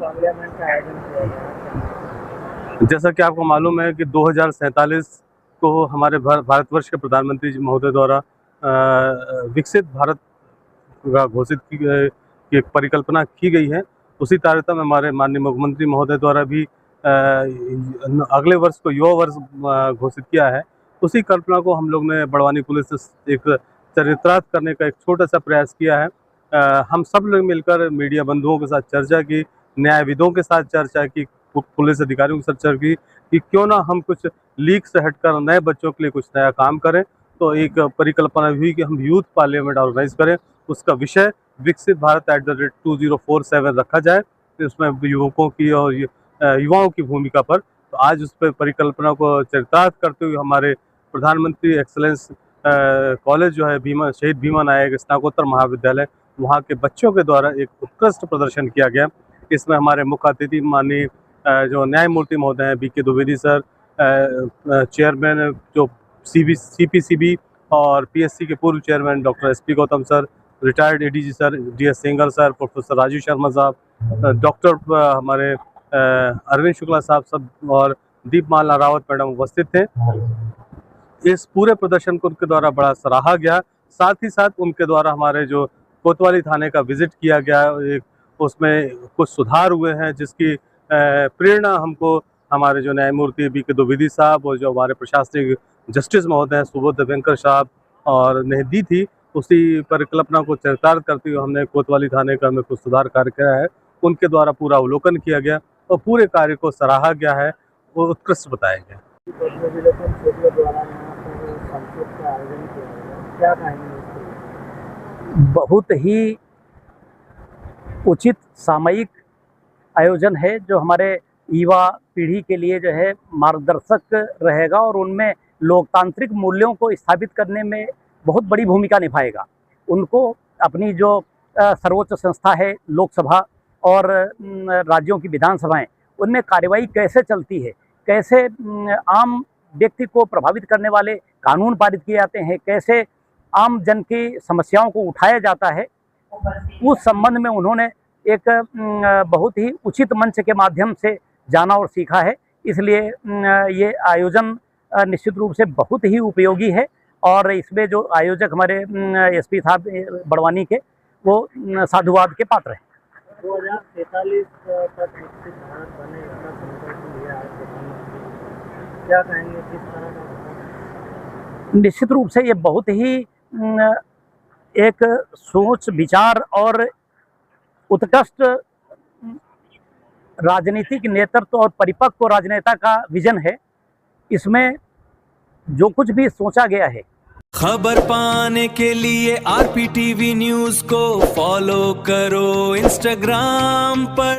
Parliament का आयोजन किया गया। जैसा कि आपको मालूम है कि 2047 को हमारे भारतवर्ष के प्रधानमंत्री जी महोदय द्वारा विकसित भारत का घोषित की एक परिकल्पना की गई है। उसी तारतम्य में हमारे माननीय मुख्यमंत्री महोदय द्वारा भी अगले वर्ष को युवा वर्ष घोषित किया है। उसी कल्पना को हम लोग ने बड़वानी पुलिस से एक चरितार्थ करने का एक छोटा सा प्रयास किया है। हम सब लोग मिलकर मीडिया बंधुओं के साथ चर्चा की, न्यायविदों के साथ चर्चा की, पुलिस अधिकारियों के साथ चर्चा की कि क्यों ना हम कुछ लीक से हटकर नए बच्चों के लिए कुछ नया काम करें। तो एक परिकल्पना हुई कि हम यूथ पार्लियामेंट ऑर्गेनाइज करें। उसका विषय विकसित भारत @2047 रखा जाए। तो उसमें युवकों की और युवाओं की भूमिका पर तो आज उस पर परिकल्पना को चरितार्थ करते हुए हमारे प्रधानमंत्री एक्सलेंस कॉलेज जो है शहीद भीमा नायक स्नातकोत्तर महाविद्यालय, वहाँ के बच्चों के द्वारा एक उत्कृष्ट प्रदर्शन किया गया। इसमें हमारे मुख्य अतिथि माननीय जो न्यायमूर्ति महोदय हैं BK द्विवेदी सर, चेयरमैन जो CPCB और PSC के पूर्व chairman doctor SP Gautam sir, retired ADG sir DS Sengar sir, professor Rajiv Sharma sahab, doctor हमारे अरविंद शुक्ला साहब सब और दीपमाला रावत मैडम उपस्थित थे। इस पूरे प्रदर्शन को उनके द्वारा बड़ा सराहा गया। साथ ही साथ उनके द्वारा हमारे जो कोतवाली थाने का विजिट किया गया, एक उसमें कुछ सुधार हुए हैं जिसकी प्रेरणा हमको हमारे जो न्यायमूर्ति BK द्विवेदी साहब और जो हमारे प्रशासनिक जस्टिस महोदय हैं सुबोध वेंकर साहब और ने दी थी। उसी परिकल्पना को चरितार्थ करते हुए हमने कोतवाली थाने का में कुछ सुधार कार्य किया है। उनके द्वारा पूरा अवलोकन किया गया और पूरे कार्य को सराहा गया है, वो उत्कृष्ट बताया गया। क्या कहेंगे? बहुत ही उचित सामयिक आयोजन है जो हमारे युवा पीढ़ी के लिए जो है मार्गदर्शक रहेगा और उनमें लोकतांत्रिक मूल्यों को स्थापित करने में बहुत बड़ी भूमिका निभाएगा। उनको अपनी जो सर्वोच्च संस्था है लोकसभा और राज्यों की विधानसभाएं, उनमें कार्यवाही कैसे चलती है, कैसे आम व्यक्ति को प्रभावित करने वाले कानून पारित किए जाते हैं, कैसे आम जन की समस्याओं को उठाया जाता है, उस संबंध में उन्होंने एक बहुत ही उचित मंच के माध्यम से जाना और सीखा है। इसलिए ये आयोजन निश्चित रूप से बहुत ही उपयोगी है और इसमें जो आयोजक हमारे SP साहब बड़वानी के, वो साधुवाद के पात्र हैं। 2047 तक विकसित भारत बने इसका संकल्प लिया है प्रधानमंत्री, क्या कहेंगे किस तरह का? निश्चित रूप से ये बहुत ही एक सोच विचार और उत्कृष्ट राजनीतिक नेतृत्व और परिपक्व राजनेता का विजन है। इसमें जो कुछ भी सोचा गया है। खबर पाने के लिए RPTV न्यूज़ को फॉलो करो Instagram पर।